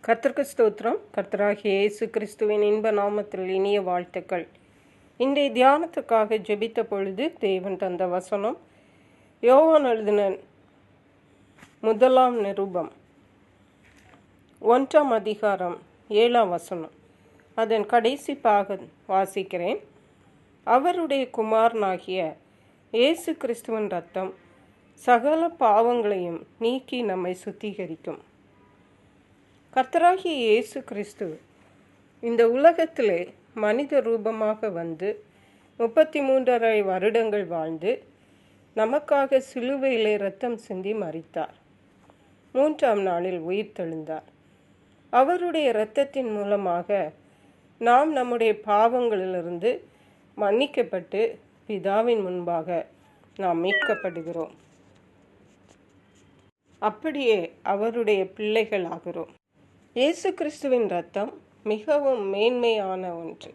கர்த்தருக்கு ஸ்தோத்திரம். கர்த்தராகிய இயேசு கிறிஸ்துவின் இன்ப நாமத்தில் இனிய வாழ்த்துக்கள். இன்றைய தியானத்துக்காக ஜெபித்த பொழுது தேவன் தந்த வசனம் யோவான் எழுதின முதலாம் நிருபம் 1ஆம் அதிகாரம் 7ஆம் வசனம். அதன் கடைசி பாகம் வாசிக்கிறேன். அவருடைய குமாரனாகிய இயேசு கிறிஸ்துவின் இரத்தம் சகல பாவங்களையும் நீக்கி நம்மை சுத்திகரிக்கும். கர்த்தராகிய இயேசு கிறிஸ்து இந்த உலகத்திலே மனித ரூபமாக வந்து 33.5 வருடங்கள் வாழ்ந்து நமக்காக சிலுவையிலே இரத்தம் சிந்தி மரித்தார். 3ஆம் நாளில் உயிர் தெழுந்தார். அவருடைய இரத்தத்தின் மூலமாக நாம் நம்முடைய பாவங்களிலிருந்து மன்னிக்கப்பட்டு பிதாவின் முன்பாக நாம் மீட்கப்படுகிறோம். அப்படியே அவருடைய பிள்ளைகள் ஆகிறோம். இயேசு கிறிஸ்துவின் இரத்தம் மிகவும் மேன்மையான ஒன்று.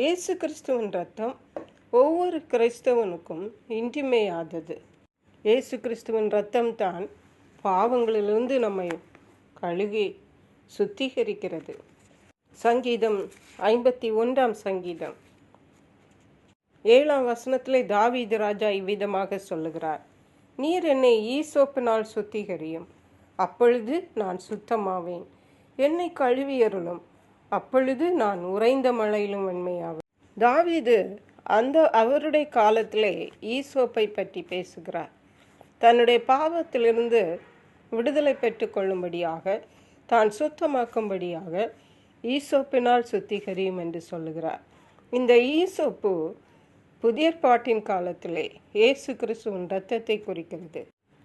இயேசு கிறிஸ்துவின் இரத்தம் ஒவ்வொரு கிறிஸ்தவனுக்கும் இன்றிமையாதது. இயேசு கிறிஸ்துவின் இரத்தம் தான் பாவங்களிலிருந்து நம்மை கழுகி சுத்திகரிக்கிறது. சங்கீதம் 51ஆம் சங்கீதம் 7ஆம் வசனத்திலே தாவீது ராஜா இவ்விதமாக சொல்லுகிறார்: நீர் என்னை ஈசோப்பினால் சுத்திகரியும், அப்பொழுது நான் சுத்தமாவேன். என்னை கழுவியருளும், அப்பொழுது நான் உறைந்த மழையிலும் வெண்மையாவேன். தாவீது அவருடைய காலத்திலே ஈசோப்பை பற்றி பேசுகிறார். தன்னுடைய பாவத்திலிருந்து விடுதலை பெற்று கொள்ளும்படியாக, தான் சுத்தமாக்கும்படியாக ஈசோப்பினால் சுத்திகரியும் என்று சொல்லுகிறார். இந்த ஈசோப்பு புதிய ஏற்பாட்டின் காலத்திலே இயேசு கிறிஸ்துவின் இரத்தத்தை குறிக்கிறது.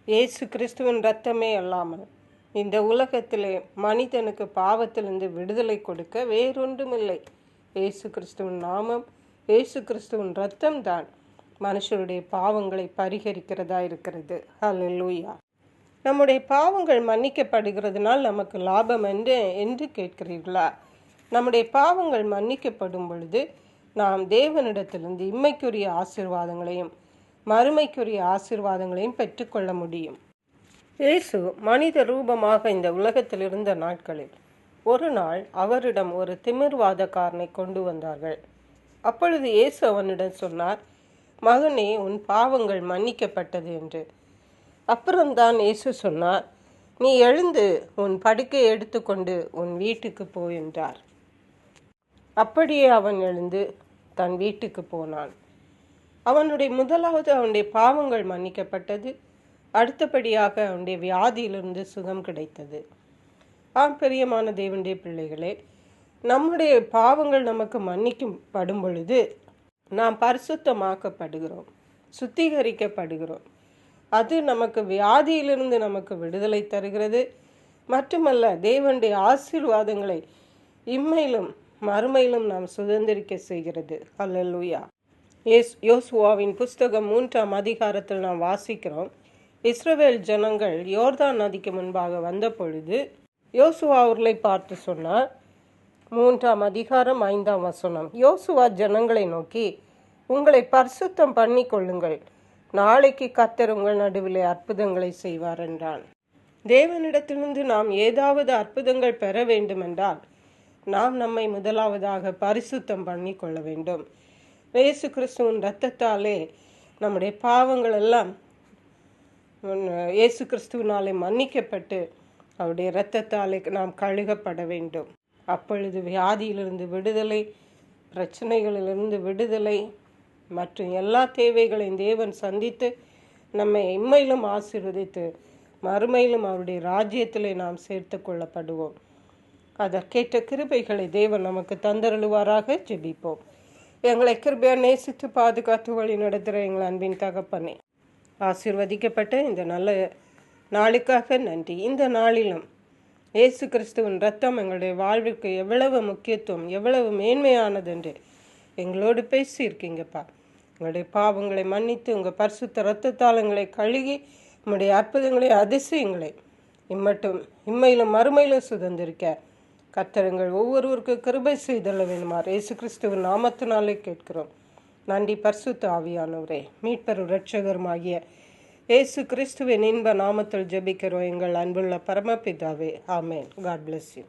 இயேசு கிறிஸ்துவின் இரத்தமே அல்லாமல் இந்த உலகத்திலே மனிதனுக்கு பாவத்திலிருந்து விடுதலை கொடுக்க வேறொன்றுமில்லை. இயேசு கிறிஸ்துவின் நாமம், இயேசு கிறிஸ்துவின் இரத்தம் தான் மனுஷருடைய பாவங்களை பரிகரிக்கிறதா இருக்கிறது. ஹல்லேலூயா. நம்முடைய பாவங்கள் மன்னிக்கப்படுகிறதுனால் நமக்கு லாபம் என்று கேட்கிறீர்களா? நம்முடைய பாவங்கள் மன்னிக்கப்படும் பொழுது நாம் தேவனிடத்திலிருந்து இம்மைக்குரிய ஆசீர்வாதங்களையும் மறுமைக்குரிய ஆசீர்வாதங்களையும் பெற்றுக்கொள்ள முடியும். இயேசு மனித ரூபமாக இந்த உலகத்தில் இருந்த நாட்களில் ஒரு நாள் அவரிடம் ஒரு திமிர்வாதக்காரனை கொண்டு வந்தார்கள். அப்பொழுது இயேசு அவனிடம் சொன்னார்: மகனே, உன் பாவங்கள் மன்னிக்கப்பட்டது என்று. அப்புறம்தான் இயேசு சொன்னார்: நீ எழுந்து உன் படுக்கையை எடுத்துக்கொண்டு உன் வீட்டுக்கு போ என்றார். அப்படியே அவன் எழுந்து தன் வீட்டுக்கு போனான். முதலாவது அவனுடைய பாவங்கள் மன்னிக்கப்பட்டது. அடுத்தபடியாக அவனுடைய வியாதியிலிருந்து சுகம் கிடைத்தது. பிரியமான தேவனுடைய பிள்ளைகளே, நம்முடைய பாவங்கள் நமக்கு மன்னிக்கப்படும் பொழுது நாம் பரிசுத்தமாக்கப்படுகிறோம், சுத்திகரிக்கப்படுகிறோம். அது நமக்கு வியாதியிலிருந்து நமக்கு விடுதலை தருகிறது. மட்டுமல்ல, தேவனுடைய ஆசீர்வாதங்களை இம்மையிலும் மறுமையிலும் நாம் சுதந்திரிக்க செய்கிறது. ஹல்லேலூயா. யோசுவாவின் புஸ்தகம் 3ஆம் அதிகாரத்தில் நாம் வாசிக்கிறோம். இஸ்ரவேல் ஜனங்கள் யோர்தான் நதிக்கு முன்பாக வந்த பொழுது யோசுவா அவர்களை பார்த்து சொன்னார். 3ஆம் அதிகாரம் 5ஆம் வசனம். யோசுவா ஜனங்களை நோக்கி, உங்களை பரிசுத்தம் பண்ணி கொள்ளுங்கள், நாளைக்கு கர்த்தர் உங்கள் நடுவிலே அற்புதங்களை செய்வார் என்றான். தேவனிடத்திலிருந்து நாம் ஏதாவது அற்புதங்கள் பெற வேண்டுமென்றால் நாம் நம்மை முதலாவதாக பரிசுத்தம் பண்ணி கொள்ள வேண்டும். இயேசு கிறிஸ்துவின் இரத்தத்தாலே நம்முடைய பாவங்கள் எல்லாம் இயேசு கிறிஸ்துவினாலே மன்னிக்கப்பட்டு அவருடைய இரத்தத்தாலே நாம் கழுகப்பட வேண்டும். அப்பொழுது வியாதியிலிருந்து விடுதலை, பிரச்சனைகளிலிருந்து விடுதலை மற்றும் எல்லா தேவைகளையும் தேவன் சந்தித்து நம்மை இம்மையிலும் ஆசீர்வதித்து மறுமையிலும் அவருடைய ராஜ்யத்திலே நாம் சேர்த்து கொள்ளப்படுவோம். அதற்கேற்ற கிருபைகளை தேவன் நமக்கு தந்தருளுவாராக. ஜெபிப்போம். எங்களை கிருபையா நேசித்து பாதுகாத்து வழி நடத்துகிற எங்கள் அன்பின் தகப்பனே, ஆசீர்வதிக்கப்பட்ட இந்த நல்ல நாளுக்காக நன்றி. இந்த நாளிலும் இயேசு கிறிஸ்துவின் இரத்தம் எங்களுடைய வாழ்விற்கு எவ்வளவு முக்கியத்துவம், எவ்வளவு மேன்மையானது என்று எங்களோடு பேசியிருக்கீங்கப்பா. எங்களுடைய பாவங்களை மன்னித்து உங்கள் பரிசுத்த இரத்தத்தால் எங்களை கழுகி உங்களுடைய அற்புதங்களை, அதிசயங்களை இம்மையிலும் மறுமையிலும் சுதந்திரிக்க கர்த்தர்கள் ஒவ்வொருவருக்கு கிருபை செய்தள்ள வேண்டுமாறு இயேசு கிறிஸ்துவின் நாமத்தினாலே கேட்கிறோம். நன்றி பரிசுத்த ஆவியானவரே, மீட்பரும் இரட்சகருமாகிய இயேசு கிறிஸ்துவின் இன்ப நாமத்தில் ஜெபிக்கிறோம் எங்கள் அன்புள்ள பரமபிதாவே. ஆமென். God bless you.